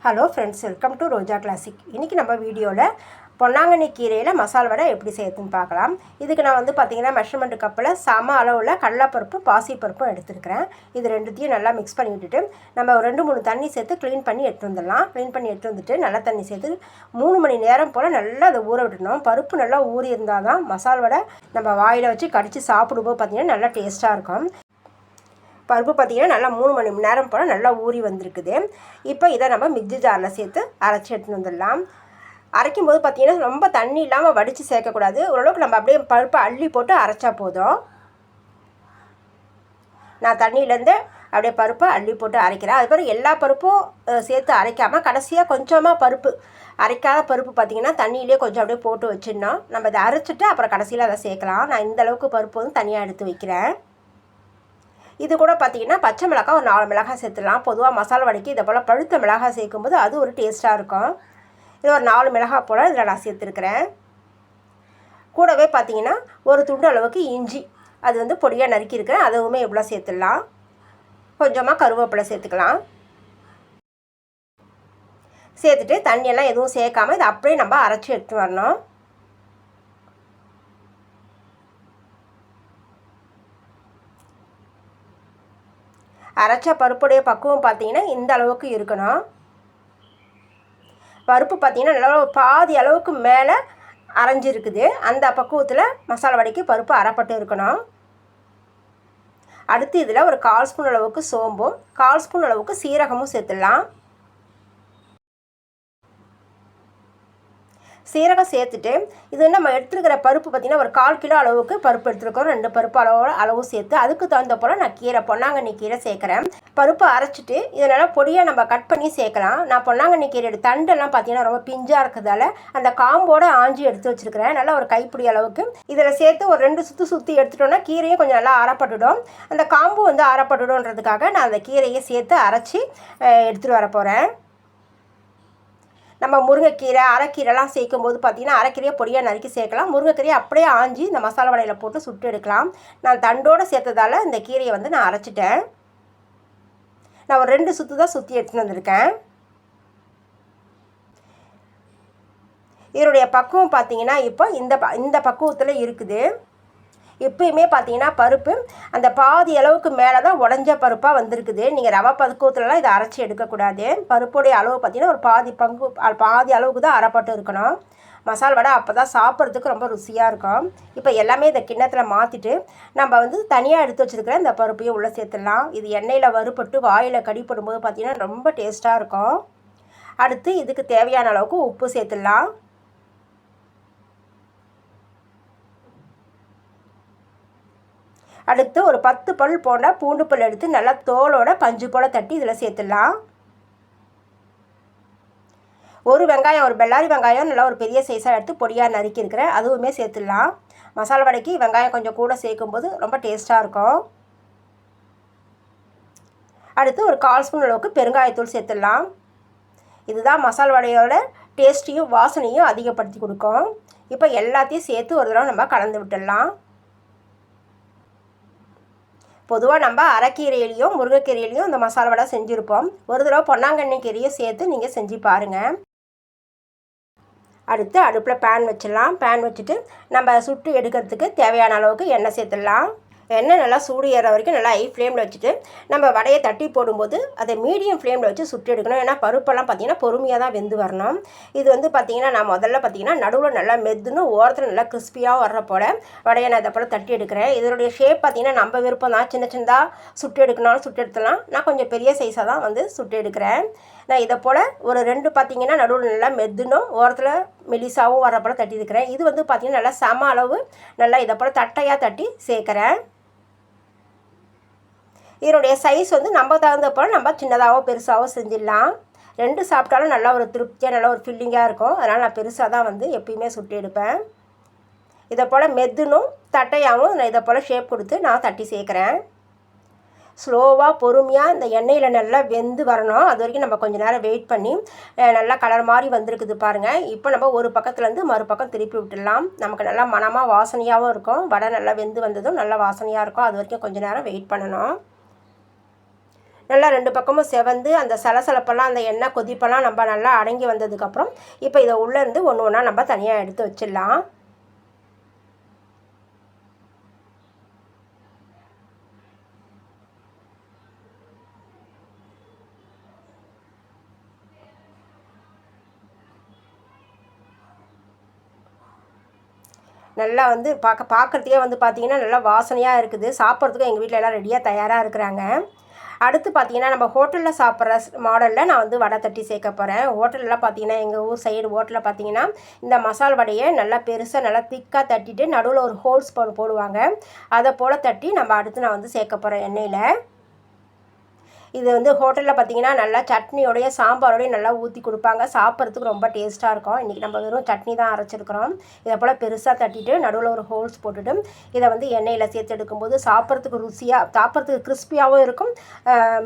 Hello friends, welcome to Roja classic. இன்றைக்கி நம்ம வீடியோவில் பொன்னாங்கண்ணி கீரையில் மசால் வடை எப்படி செய்யறதுன்னு பார்க்கலாம். இதுக்கு நான் வந்து பார்த்திங்கன்னா மெஷர்மெண்ட் கப்பில் சம அளவில் கடலைப்பருப்பு பாசிப்பருப்பும் எடுத்துருக்கிறேன். இது ரெண்டுத்தையும் நல்லா மிக்ஸ் பண்ணி விட்டுட்டு நம்ம 2-3 தண்ணி சேர்த்து க்ளீன் பண்ணி எடுத்து வந்துடலாம். க்ளீன் பண்ணி எடுத்து வந்துட்டு நல்ல தண்ணி சேர்த்து 3 மணி நேரம் போல் நல்லா அதை ஊற விட்டுடணும். பருப்பு நல்லா ஊறி இருந்தால் தான் மசால் வடை நம்ம வாயில் வச்சு கடித்து சாப்பிடும்போது பார்த்திங்கன்னா நல்லா டேஸ்ட்டாக இருக்கும். பருப்பு பார்த்திங்கன்னா நல்லா 3 மணி நேரம் போல் நல்லா ஊறி வந்திருக்குது. இப்போ இதை நம்ம மிக்ஸி ஜாரில் சேர்த்து அரைச்சி எடுத்துன்னு வந்துடலாம். அரைக்கும் போது பார்த்திங்கன்னா ரொம்ப தண்ணி இல்லாமல் வடித்து சேர்க்கக்கூடாது. ஓரளவுக்கு நம்ம அப்படியே பருப்பை அள்ளி போட்டு அரைச்சா போதும். நான் தண்ணியிலேருந்து அப்படியே பருப்பை அள்ளி போட்டு அரைக்கிறேன். அதுக்கப்புறம் எல்லா பருப்பும் சேர்த்து அரைக்காமல் கடைசியாக கொஞ்சமாக பருப்பு அரைக்காத பருப்பு பார்த்திங்கன்னா தண்ணியிலே கொஞ்சம் அப்படியே போட்டு வச்சிடணும். நம்ம இதை அரைச்சிட்டு அப்புறம் கடைசியில் அதை சேர்க்கலாம். நான் இந்தளவுக்கு பருப்பு வந்து தனியாக எடுத்து வைக்கிறேன். இது கூட பார்த்திங்கன்னா பச்சை மிளகாய் ஒரு 4 மிளகாய் சேர்த்துடலாம். பொதுவாக மசாலா வடைக்கு இதை போல் பழுத்த மிளகாய் சேர்க்கும்போது அது ஒரு டேஸ்ட்டாக இருக்கும். இது ஒரு 4 மிளகாய் போல் இதில் நான் சேர்த்துருக்குறேன். கூடவே பார்த்திங்கன்னா ஒரு துண்டு அளவுக்கு இஞ்சி அது வந்து பொடியாக நறுக்கியிருக்கிறேன். அதுவுமே இவ்வளோ சேர்த்துடலாம். கொஞ்சமாக கருவேப்பிலை சேர்த்துக்கலாம். சேர்த்துட்டு தண்ணியெல்லாம் எதுவும் சேர்க்காமல் இதை அப்படியே நம்ம அரைச்சி எடுத்து வரணும். அரைச்ச பருப்புடைய பக்குவம் பார்த்திங்கன்னா இந்த அளவுக்கு இருக்கணும். பருப்பு பார்த்திங்கன்னா நல்லா பாதி அளவுக்கு மேலே அரைஞ்சிருக்குது. அந்த பக்குவத்தில் மசாலா வடைக்கு பருப்பு அரைப்பட்டு இருக்கணும். அடுத்து இதில் ஒரு 1/4 ஸ்பூன் அளவுக்கு சோம்பும் 1/4 ஸ்பூன் அளவுக்கு சீரகமும் சேர்த்துடலாம். சீரகம் சேர்த்துட்டு இது நம்ம எடுத்துருக்கிற பருப்பு பார்த்திங்கன்னா ஒரு 1/4 கிலோ அளவுக்கு பருப்பு எடுத்துருக்கோம். 2 பருப்பு அளவு சேர்த்து அதுக்கு தகுந்த போல் நான் கீரை பொன்னாங்கண்ணி கீரை சேர்க்குறேன். பருப்பு அரைச்சிட்டு இதனால் பொடியாக நம்ம கட் பண்ணி சேர்க்கலாம். நான் பொன்னாங்கண்ணி கீரையோட தண்டெல்லாம் பார்த்திங்கன்னா ரொம்ப பிஞ்சாக இருக்கிறதால அந்த காம்போடு ஆஞ்சி எடுத்து வச்சுருக்கிறேன். நல்லா ஒரு கைப்பிடி அளவுக்கு இதில் சேர்த்து ஒரு 2 சுற்றி எடுத்துட்டோன்னா கீரையும் கொஞ்சம் நல்லா அரைப்பட்டுடும். அந்த காம்பு வந்து அரைப்பட்டுடும்ன்றதுக்காக நான் அந்த கீரையை சேர்த்து அரைச்சி எடுத்துகிட்டு வர போகிறேன். நம்ம முருங்கைக்கீரை அரைக்கீரைலாம் சேர்க்கும்போது பார்த்திங்கன்னா அரைக்கீரையை பொடியாக நறுக்கி சேர்க்கலாம். முருங்கைக்கீரையை அப்படியே ஆஞ்சி இந்த மசாலா வடையில் போட்டு சுட்டு எடுக்கலாம். நான் தண்டோடு சேர்த்ததால் இந்த கீரையை வந்து நான் அரைச்சிட்டேன். நான் ஒரு 2 சுற்று தான் சுற்றி எடுத்துகிட்டு வந்திருக்கேன். இதனுடைய பக்குவம் பார்த்திங்கன்னா இப்போ இந்த பக்குவத்தில் இருக்குது. எப்பயுமே பார்த்திங்கன்னா பருப்பு அந்த பாதி அளவுக்கு மேலே தான் உடஞ்ச பருப்பாக வந்திருக்குது. நீங்கள் ரவை பக்குவத்துலலாம் இதை அரைச்சி எடுக்கக்கூடாது. பருப்புடைய அளவு பார்த்திங்கன்னா ஒரு பாதி அளவுக்கு தான் அரைப்பட்டு இருக்கணும். மசால் வடை அப்போ தான் சாப்பிட்றதுக்கு ரொம்ப ருசியாக இருக்கும். இப்போ எல்லாமே இந்த கிண்ணத்தில் மாற்றிட்டு நம்ம வந்து தனியாக எடுத்து வச்சுருக்கிற இந்த பருப்பையும் உள்ளே சேர்த்துடலாம். இது எண்ணெயில் வறுபட்டு வாயில் கடிப்படும்போது பார்த்திங்கன்னா ரொம்ப டேஸ்ட்டாக இருக்கும். அடுத்து இதுக்கு தேவையான அளவுக்கு உப்பு சேர்த்துடலாம். அடுத்து ஒரு 10 பல் போன்ற பூண்டு பல் எடுத்து நல்லா தோலோட பஞ்சு போல் தட்டி இதில் சேர்த்துடலாம். ஒரு வெங்காயம், ஒரு பெல்லாரி வெங்காயம் நல்லா ஒரு பெரிய சைஸாக எடுத்து பொடியாக நறுக்கியிருக்கிறேன். அதுவுமே சேர்த்துடலாம். மசாலா வடைக்கு வெங்காயம் கொஞ்சம் கூட சேர்க்கும்போது ரொம்ப டேஸ்ட்டாக இருக்கும். அடுத்து ஒரு 1/4 ஸ்பூன் அளவுக்கு பெருங்காயத்தூள் சேர்த்துடலாம். இதுதான் மசாலா வடையோட டேஸ்ட்டையும் வாசனையும் அதிகப்படுத்தி கொடுக்கும். இப்போ எல்லாத்தையும் சேர்த்து ஒரு தடவை நம்ம கலந்து விட்டுடலாம். பொதுவாக நம்ம அரைக்கீரையிலையும் முருங்கைக்கீரையிலையும் இந்த மசாலா வடை செஞ்சுருப்போம். ஒரு தடவை பொன்னாங்கண்ணி கீரையும் சேர்த்து நீங்கள் செஞ்சு பாருங்கள். அடுத்து அடுப்பில் பேன் வச்சிடலாம். பேன் வச்சுட்டு நம்ம சுட்டு எடுக்கிறதுக்கு தேவையான அளவுக்கு எண்ணெய் சேர்த்துடலாம். எண்ணெய் நல்லா சூடு ஏற வரைக்கும் நல்லா ஹை ஃப்ளேமில் வச்சுட்டு நம்ம வடையை தட்டி போடும்போது அதை மீடியம் ஃப்ளேமில் வச்சு சுட்டு எடுக்கணும். ஏன்னா பருப்பெல்லாம் பார்த்திங்கன்னா பொறுமையாக தான் வெந்து வரணும். இது வந்து பார்த்திங்கன்னா நான் முதல்ல பார்த்திங்கன்னா நடுவில் நல்லா மெதுன்னு ஓரத்தில் நல்லா கிறிஸ்பியாக வர்ற போல் வடையை நான் இதை போல் தட்டி எடுக்கிறேன். இதனுடைய ஷேப் பார்த்திங்கன்னா நம்ம விருப்பம் தான். சின்னதாக சுட்டு எடுக்கணும்னு சுட்டு எடுத்துலாம். நான் கொஞ்சம் பெரிய சைஸாக தான் வந்து சுட்டு எடுக்கிறேன். நான் இதை போல் ஒரு 2 பார்த்திங்கன்னா நடுவில் நல்லா மெதுனும் ஓரத்தில் மெலிசாவும் வர்ற போல் தட்டி இருக்கிறேன். இது வந்து பார்த்திங்கன்னா நல்லா சம அளவு நல்லா இதை போல் தட்டையாக தட்டி சேர்க்குறேன். இதனுடைய சைஸ் வந்து நம்ம தகுந்த போல் நம்ம சின்னதாகவோ பெருசாகவோ செஞ்சிடலாம். 2 சாப்பிட்டாலும் நல்லா ஒரு திருப்தியாக நல்லா ஒரு ஃபில்லிங்காக இருக்கும். அதனால் நான் பெருசாக தான் வந்து எப்பயுமே சுட்டு எடுப்பேன். இதை போல் மெதுனும் தட்டையாகவும் நான் இதை போல் ஷேப் கொடுத்து நான் தட்டி சேர்க்குறேன். ஸ்லோவாக பொறுமையாக இந்த எண்ணெயில் நல்லா வெந்து வரணும். அது வரைக்கும் நம்ம கொஞ்சம் நேரம் வெயிட் பண்ணி நல்லா கலர் மாதிரி வந்திருக்குது பாருங்கள். இப்போ நம்ம ஒரு பக்கத்துலேருந்து மறுபக்கம் திருப்பி விட்டுடலாம். நமக்கு நல்லா மணமாக வாசனையாகவும் இருக்கும். வடை நல்லா வெந்து வந்ததும் நல்லா வாசனையாக இருக்கும். அது வரைக்கும் கொஞ்சம் நேரம் வெயிட் பண்ணணும். நல்லா 2 பக்கமும் செவந்து அந்த சலசலப்பெல்லாம் அந்த எண்ணெய் கொதிப்பெல்லாம் நம்ம நல்லா அடங்கி வந்ததுக்கப்புறம் இப்போ இதை உள்ளேருந்து ஒன்று ஒன்றா நம்ம தனியாக எடுத்து வச்சிடலாம். நல்லா வந்து பார்க்குறதுக்கே வந்து பார்த்திங்கன்னா நல்லா வாசனையாக இருக்குது. சாப்பிட்றதுக்கும் எங்கள் வீட்டில் எல்லாம் ரெடியாக தயாராக இருக்கிறாங்க. அடுத்து பார்த்திங்கன்னா நம்ம ஹோட்டலில் சாப்பிட்ற மாடலில் நான் வந்து வடை தட்டி சேர்க்க போகிறேன். ஹோட்டலெலாம் பார்த்திங்கன்னா எங்கள் ஊர் சைடு ஹோட்டலில் பார்த்திங்கன்னா இந்த மசால் வடையை நல்லா பெருசாக நல்லா திக்காக தட்டிட்டு நடுவில் ஒரு ஹோல்ஸ் போடுவாங்க. அதை போல் தட்டி நம்ம அடுத்து நான் வந்து சேர்க்க போகிறேன் எண்ணெயில். இது வந்து ஹோட்டலில் பார்த்திங்கன்னா நல்லா சட்னியோடைய சாம்பாரோடையும் நல்லா ஊற்றி கொடுப்பாங்க. சாப்பிட்றதுக்கு ரொம்ப டேஸ்ட்டாக இருக்கும். இன்றைக்கி நம்ம வெறும் சட்னி தான் அரைச்சிருக்கிறோம். இதை போல் பெருசாக தட்டிட்டு நடுவில் ஒரு ஹோல்ஸ் போட்டுட்டு இதை வந்து எண்ணெயில் சேர்த்து எடுக்கும்போது சாப்பிட்றதுக்கு ருசியாக, சாப்பிட்றதுக்கு கிறிஸ்பியாகவும் இருக்கும்,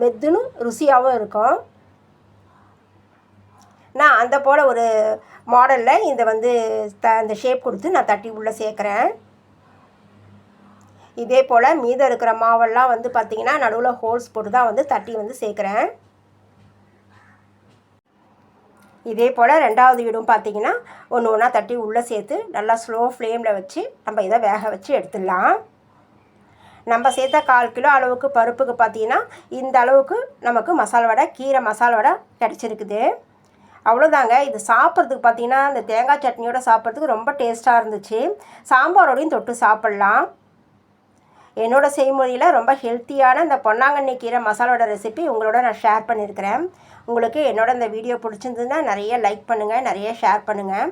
மெத்துன்னு ருசியாகவும் இருக்கும். நான் அந்த போல் ஒரு மாடலில் இதை வந்து இந்த ஷேப் கொடுத்து நான் தட்டி உள்ளே சேர்க்குறேன். இதே போல் மீதம் இருக்கிற மாவெல்லாம் வந்து பார்த்திங்கன்னா நடுவில் ஹோல்ஸ் போட்டு தான் வந்து தட்டி வந்து சேர்க்குறேன். இதே போல் 2வது வீடும் பார்த்திங்கன்னா ஒன்று ஒன்றா தட்டி உள்ளே சேர்த்து நல்லா ஸ்லோ ஃப்ளேமில் வச்சு நம்ம இதை வேக வச்சு எடுத்துடலாம். நம்ம சேர்த்த 1/4 கிலோ அளவுக்கு பருப்புக்கு பார்த்திங்கன்னா இந்த அளவுக்கு நமக்கு மசாலா வடை, கீரை மசாலா வடை கிடச்சிருக்குது. அவ்வளோதாங்க. இது சாப்பிட்றதுக்கு பார்த்திங்கன்னா இந்த தேங்காய் சட்னியோடு சாப்பிட்றதுக்கு ரொம்ப டேஸ்ட்டாக இருந்துச்சு. சாம்பாரோடையும் தொட்டு சாப்பிட்லாம். என்னோடய செய்முறையில் ரொம்ப ஹெல்த்தியான இந்த பொன்னாங்கண்ணி கீரை மசாலோட ரெசிபி உங்களோட நான் ஷேர் பண்ணியிருக்கிறேன். உங்களுக்கு என்னோட இந்த வீடியோ பிடிச்சிருந்ததுன்னா நிறைய லைக் பண்ணுங்கள், நிறைய ஷேர் பண்ணுங்கள்.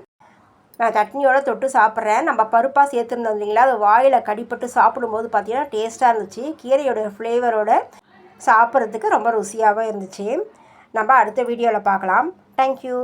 நான் சட்னியோட தொட்டு சாப்பிட்றேன். நம்ம பருப்பாக சேர்த்துருந்தோம் இல்லைங்களா, அது வாயில் கடிப்பட்டு சாப்பிடும்போது பார்த்திங்கன்னா டேஸ்ட்டாக இருந்துச்சு. கீரையோட ஃப்ளேவரோட சாப்பிட்றதுக்கு ரொம்ப ருசியாகவும் இருந்துச்சு. நம்ம அடுத்த வீடியோவில் பார்க்கலாம். தேங்க்யூ.